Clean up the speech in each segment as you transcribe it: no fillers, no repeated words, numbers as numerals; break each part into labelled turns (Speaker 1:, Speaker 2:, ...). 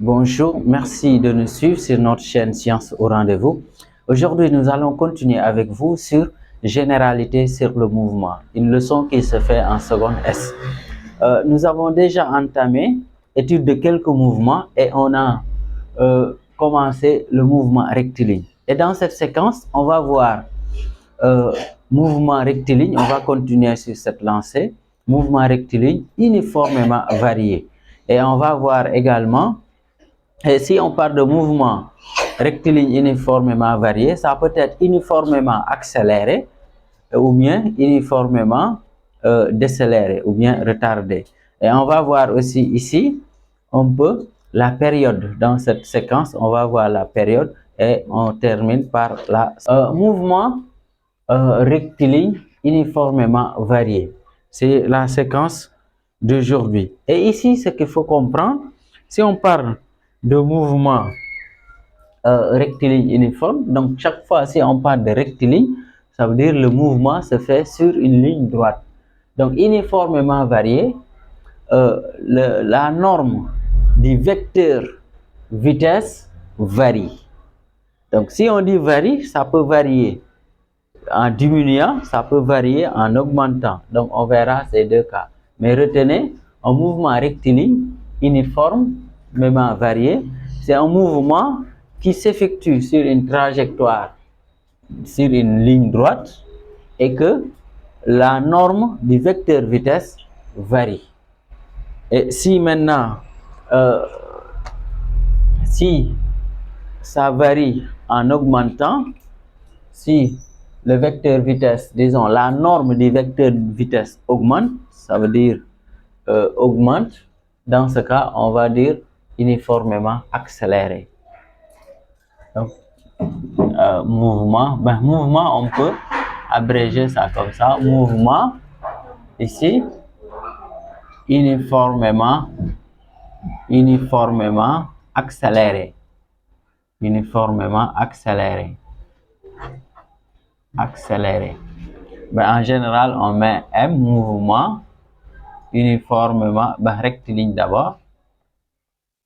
Speaker 1: Bonjour, merci de nous suivre sur notre chaîne Science au rendez-vous. Aujourd'hui, nous allons continuer avec vous sur Généralité sur le mouvement, une leçon qui se fait en seconde S. Nous avons déjà entamé l'étude de quelques mouvements et on a commencé le mouvement rectiligne. Et dans cette séquence, on va voir mouvement rectiligne, on va continuer sur cette lancée, mouvement rectiligne uniformément varié. Et on va voir également, et si on parle de mouvement rectiligne uniformément varié, ça peut être uniformément accéléré ou bien uniformément décéléré ou bien retardé. Et on va voir aussi ici, on peut la période dans cette séquence, on va voir la période et on termine par la mouvement rectiligne uniformément varié. C'est la séquence d'aujourd'hui. Et ici, ce qu'il faut comprendre, si on parle de mouvement rectiligne uniforme, donc chaque fois si on parle de rectiligne, ça veut dire le mouvement se fait sur une ligne droite. Donc uniformément varié, la norme du vecteur vitesse varie. Donc si on dit varie, ça peut varier en diminuant, ça peut varier en augmentant. Donc on verra ces deux cas. Mais retenez, un mouvement rectiligne uniformément varié, c'est un mouvement qui s'effectue sur une trajectoire, sur une ligne droite, et que la norme du vecteur vitesse varie. Et si maintenant, si ça varie en augmentant, si le vecteur vitesse, disons la norme du vecteur vitesse augmente, ça veut dire augmente, dans ce cas, on va dire uniformément accéléré. Donc, mouvement, on peut abréger ça comme ça, mouvement, ici, uniformément accéléré, uniformément accéléré. En général, on met M, mouvement, uniformément, rectiligne d'abord,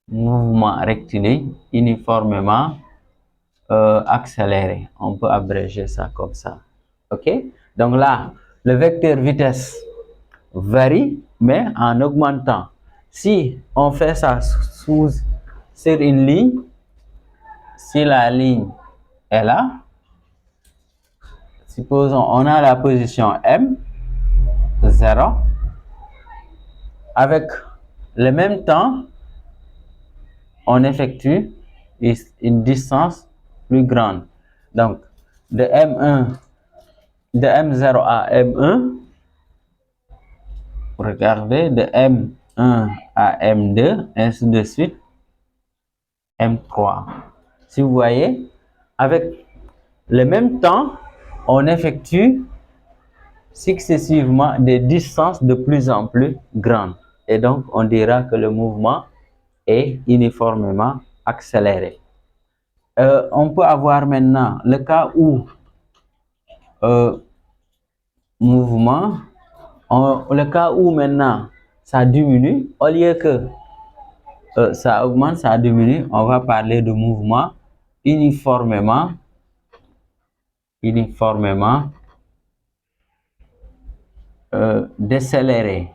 Speaker 1: mouvement rectiligne, uniformément accéléré. On peut abréger ça comme ça. Ok? Donc là, le vecteur vitesse varie, mais en augmentant. Si on fait ça sur une ligne, si la ligne est là, supposons on a la position M, 0, avec le même temps, on effectue une distance plus grande. Donc, de M1, de M0 à M1, regardez, de M1 à M2, ainsi de suite, M3. Si vous voyez, avec le même temps, on effectue successivement des distances de plus en plus grandes. Et donc, on dira que le mouvement est uniformément accéléré. On peut avoir maintenant le cas où le cas où maintenant ça diminue, au lieu que ça augmente, ça diminue, on va parler de mouvement uniformément décéléré.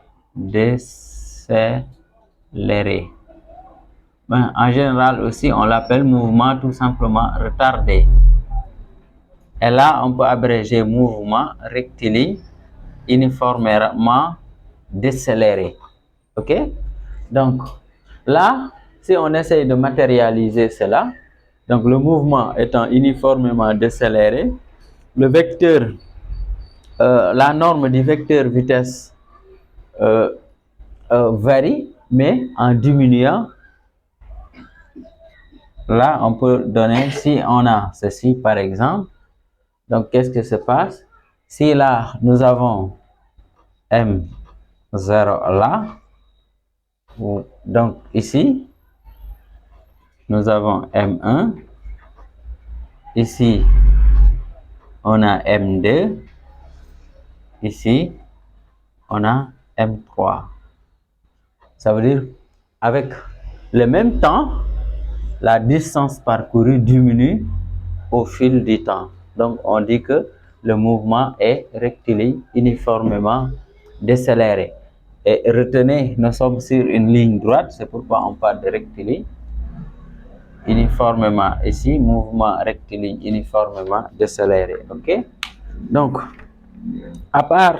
Speaker 1: En général aussi, on l'appelle mouvement tout simplement retardé. Et là, on peut abréger mouvement rectiligne uniformément décéléré. Ok? Donc, là, si on essaye de matérialiser cela, donc le mouvement étant uniformément décéléré, le vecteur, la norme du vecteur vitesse varie, mais en diminuant. Là, on peut donner, si on a ceci par exemple, donc qu'est-ce qui se passe? Si là, nous avons M0 là, donc ici, nous avons M1, ici, on a M2, ici, on a M3. Ça veut dire, avec le même temps, la distance parcourue diminue au fil du temps. Donc, on dit que le mouvement est rectiligne uniformément décéléré. Et retenez, nous sommes sur une ligne droite, c'est pourquoi on parle de rectiligne uniformément. Ici, mouvement rectiligne uniformément décéléré. OK? Donc, à part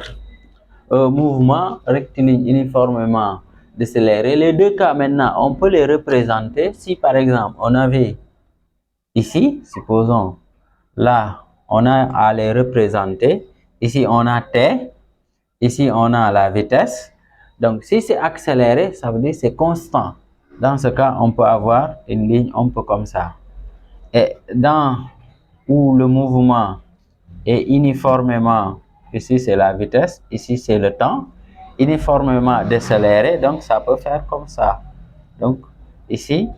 Speaker 1: mouvement rectiligne uniformément décéléré, les deux cas maintenant, on peut les représenter si par exemple on avait ici, supposons là, on a à les représenter. Ici, on a t. Ici, on a la vitesse. Donc, si c'est accéléré, ça veut dire c'est constant. Dans ce cas, on peut avoir une ligne un peu comme ça. Et dans où le mouvement est uniformément, ici c'est la vitesse, ici c'est le temps, uniformément décéléré, donc ça peut faire comme ça. Donc, ici,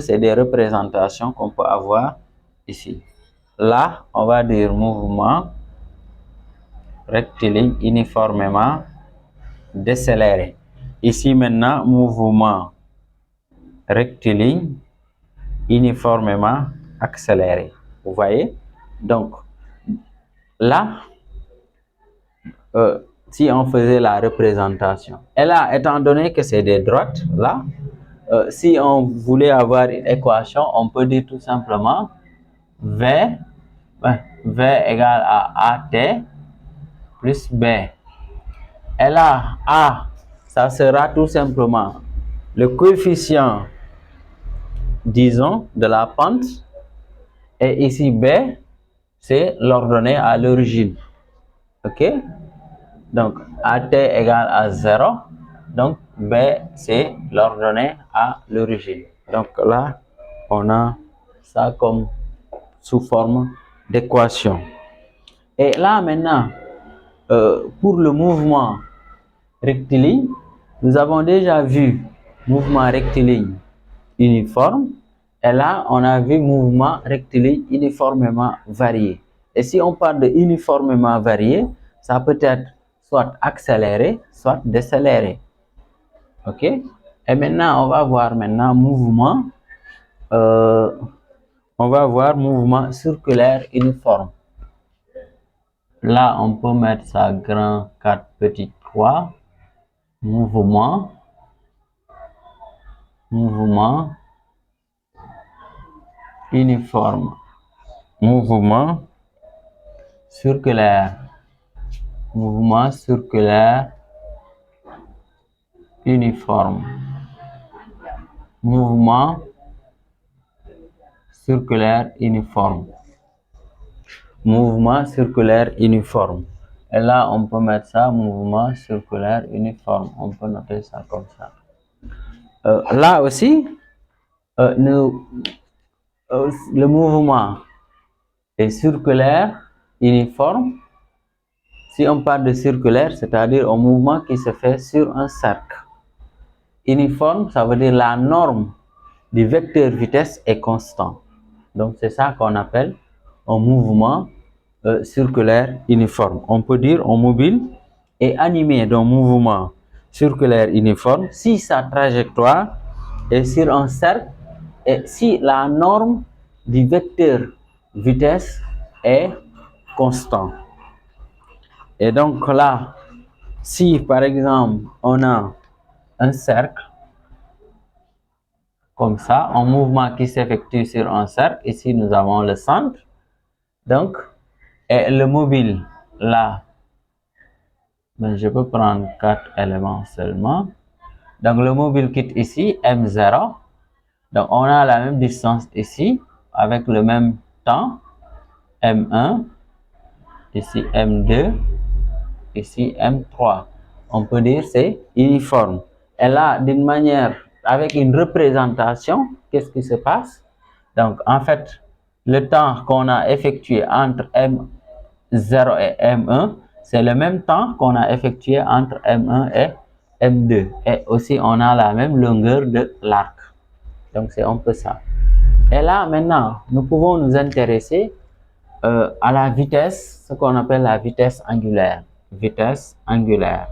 Speaker 1: c'est des représentations qu'on peut avoir ici. Là, on va dire mouvement rectiligne uniformément décéléré. Ici maintenant, mouvement rectiligne uniformément accéléré. Vous voyez? Donc, là, si on faisait la représentation, et là, étant donné que c'est des droites, là, si on voulait avoir une équation, on peut dire tout simplement V égale à AT plus B. Et là, A, ça sera tout simplement le coefficient, disons, de la pente. Et ici, B, c'est l'ordonnée à l'origine. OK? Donc, AT égale à 0. Donc, B, c'est l'ordonnée à l'origine. Donc là, on a ça comme sous forme d'équation. Et là, maintenant, pour le mouvement rectiligne, nous avons déjà vu mouvement rectiligne uniforme. Et là, on a vu mouvement rectiligne uniformément varié. Et si on parle de uniformément varié, ça peut être soit accéléré, soit décéléré. OK? Et maintenant, on va voir maintenant mouvement. On va voir mouvement circulaire uniforme. Là, on peut mettre ça grand 4 petites croix. Mouvement uniforme. Mouvement circulaire. Mouvement circulaire uniforme. Mouvement circulaire uniforme. Mouvement circulaire uniforme. Et là, on peut mettre ça, mouvement circulaire uniforme. On peut noter ça comme ça. Là aussi, le mouvement est circulaire uniforme. Si on parle de circulaire, c'est-à-dire un mouvement qui se fait sur un cercle. Uniforme, ça veut dire la norme du vecteur vitesse est constant. Donc, c'est ça qu'on appelle un mouvement circulaire uniforme. On peut dire un mobile est animé d'un mouvement circulaire uniforme si sa trajectoire est sur un cercle et si la norme du vecteur vitesse est constant. Et donc là, si par exemple on a un cercle comme ça, un mouvement qui s'effectue sur un cercle, ici nous avons le centre, donc, et le mobile là, ben, je peux prendre 4 éléments seulement. Donc le mobile quitte ici, M0, donc on a la même distance ici, avec le même temps, M1, ici M2, ici M3. On peut dire c'est uniforme. Et là, d'une manière, avec une représentation, qu'est-ce qui se passe? Donc, en fait, le temps qu'on a effectué entre M0 et M1, c'est le même temps qu'on a effectué entre M1 et M2. Et aussi, on a la même longueur de l'arc. Donc, c'est un peu ça. Et là, maintenant, nous pouvons nous intéresser à la vitesse, ce qu'on appelle la vitesse angulaire. Vitesse angulaire.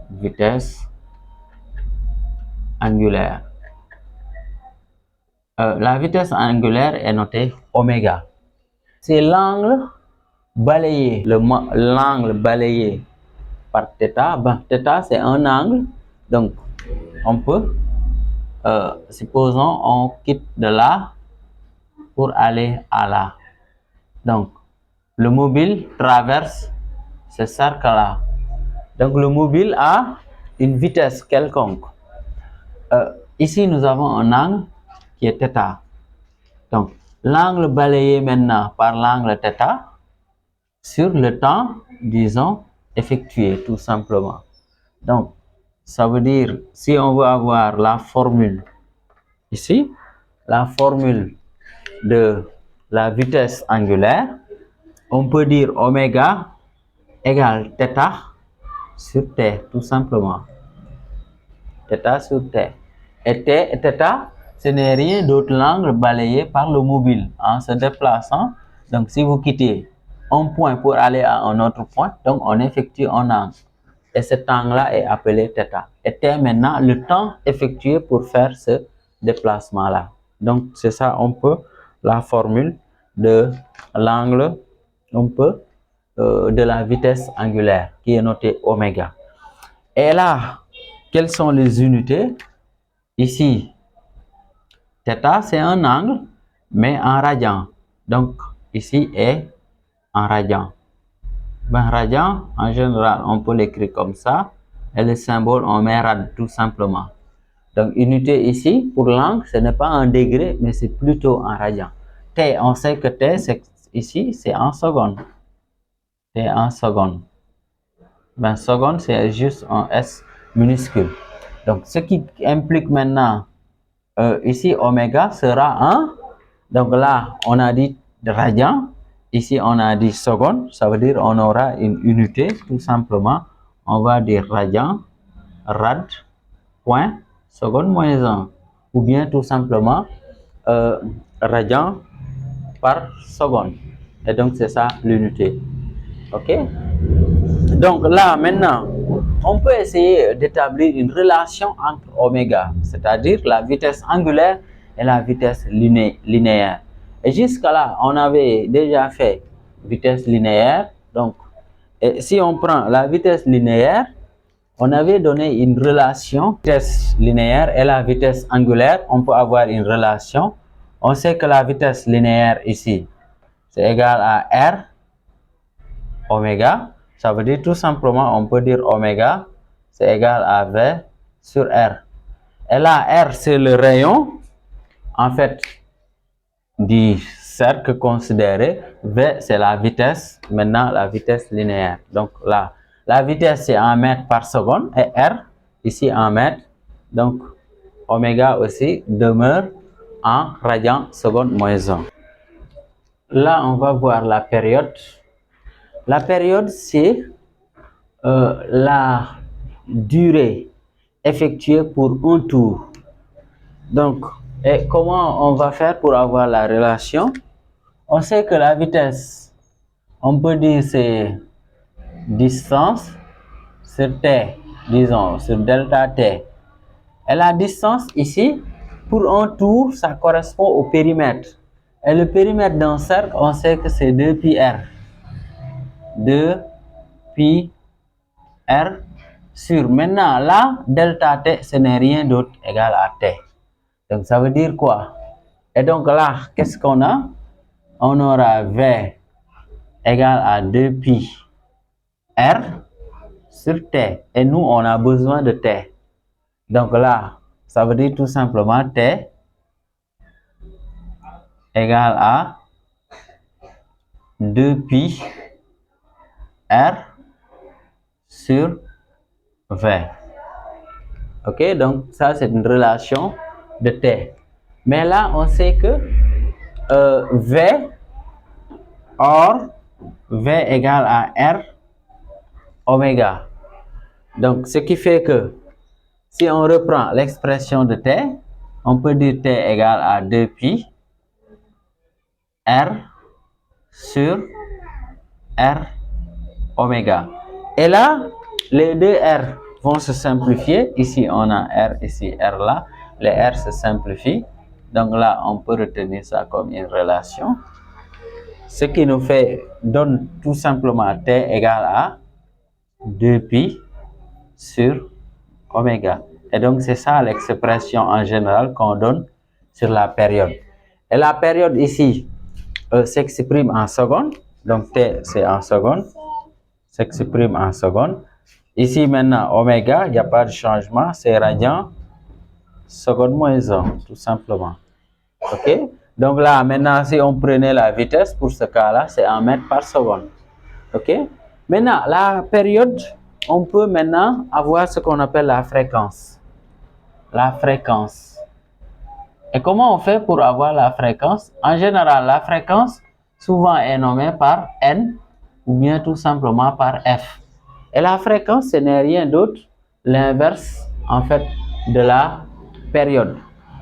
Speaker 1: Vitesse angulaire. La vitesse angulaire est notée oméga. C'est l'angle balayé, l'angle balayé par θ. Ben, θ c'est un angle, donc on peut, supposons on quitte de là pour aller à là. Donc le mobile traverse ce cercle-là. Donc le mobile a une vitesse quelconque. Ici nous avons un angle qui est θ. Donc l'angle balayé maintenant par l'angle θ sur le temps, disons, effectué tout simplement. Donc ça veut dire, si on veut avoir la formule ici, la formule de la vitesse angulaire, on peut dire oméga égale θ sur t, tout simplement. θ sur t. Et θ, ce n'est rien d'autre l'angle balayé par le mobile en se déplaçant. Donc si vous quittez un point pour aller à un autre point, donc on effectue un angle. Et cet angle-là est appelé θ. Et t maintenant le temps effectué pour faire ce déplacement-là. Donc c'est ça, on peut, la formule de l'angle, on peut, de la vitesse angulaire qui est notée oméga. Et là, quelles sont les unités? Ici, θ c'est un angle, mais en radian. Donc ici est en radian. Ben, radian, en général, on peut l'écrire comme ça. Et le symbole, on met rad tout simplement. Donc unité ici, pour l'angle, ce n'est pas un degré, mais c'est plutôt en radian. T, on sait que T, ici, c'est en seconde. T en seconde. Ben, seconde, c'est juste un S minuscule. Donc, ce qui implique maintenant, ici, oméga sera 1. Donc là, on a dit radian. Ici, on a dit seconde. Ça veut dire on aura une unité, tout simplement. On va dire radian, rad, point, seconde moins 1. Ou bien tout simplement, radian par seconde. Et donc, c'est ça l'unité. OK? Donc là, maintenant, on peut essayer d'établir une relation entre oméga, c'est-à-dire la vitesse angulaire et la vitesse linéaire. Et jusqu'à là, on avait déjà fait vitesse linéaire. Donc, si on prend la vitesse linéaire, on avait donné une relation vitesse linéaire et la vitesse angulaire. On peut avoir une relation. On sait que la vitesse linéaire ici, c'est égal à R oméga. Ça veut dire tout simplement, on peut dire oméga, c'est égal à V sur R. Et là, R, c'est le rayon, en fait, du cercle considéré. V, c'est la vitesse, maintenant la vitesse linéaire. Donc là, la vitesse, c'est en mètres par seconde, et R, ici en mètres. Donc, oméga aussi demeure en radian seconde moins 1. Là, on va voir la période. La période, c'est la durée effectuée pour un tour. Donc, et comment on va faire pour avoir la relation? On sait que la vitesse, on peut dire c'est distance sur t, disons, sur delta t. Et la distance ici, pour un tour, ça correspond au périmètre. Et le périmètre d'un cercle, on sait que c'est 2 pi r. 2 pi r sur, maintenant là, delta t, ce n'est rien d'autre égal à t. Donc ça veut dire quoi? Et donc là, qu'est-ce qu'on a? On aura V égale à 2 pi r sur t. Et nous, on a besoin de t. Donc là, ça veut dire tout simplement t égale à 2 pi r sur V. Ok, donc ça c'est une relation de t. Mais là, on sait que V, or V égale à R oméga. Donc, ce qui fait que si on reprend l'expression de t, on peut dire t égale à 2 pi R sur R oméga. Et là, les deux R vont se simplifier. Ici, on a R, ici, R là. Les R se simplifient. Donc là, on peut retenir ça comme une relation. Ce qui nous donne tout simplement t égale à 2pi sur oméga. Et donc, c'est ça l'expression en général qu'on donne sur la période. Et la période ici s'exprime en secondes. Donc, t, c'est en secondes. S'exprime en secondes. Ici, maintenant, oméga, il n'y a pas de changement. C'est radian seconde moins 1, tout simplement. OK? Donc là, maintenant, si on prenait la vitesse, pour ce cas-là, c'est en mètres par seconde. OK? Maintenant, la période, on peut maintenant avoir ce qu'on appelle la fréquence. La fréquence. Et comment on fait pour avoir la fréquence? En général, la fréquence, souvent, est nommée par N ou bien tout simplement par F. Et la fréquence, ce n'est rien d'autre, l'inverse, en fait, de la période.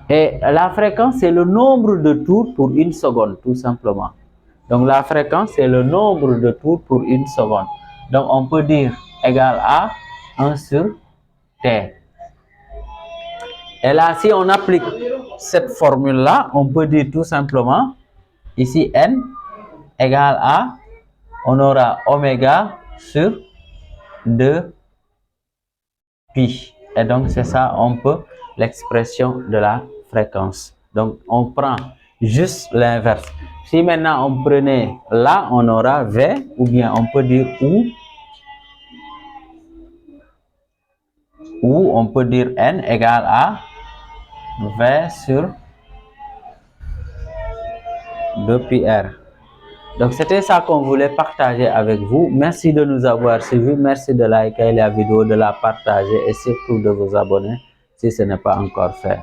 Speaker 1: Et la fréquence, c'est le nombre de tours pour une seconde, tout simplement. Donc, la fréquence, c'est le nombre de tours pour une seconde. Donc, on peut dire égal à 1 sur t. Et là, si on applique cette formule-là, on peut dire tout simplement, ici, n égale à, on aura oméga sur 2pi. Et donc, c'est ça, on peut, l'expression de la fréquence. Donc, on prend juste l'inverse. Si maintenant on prenait là, on aura V, ou bien on peut dire ou on peut dire N égale à V sur 2πr. Donc, c'était ça qu'on voulait partager avec vous. Merci de nous avoir suivis. Merci de liker la vidéo, de la partager et surtout de vous abonner si ce n'est pas encore fait.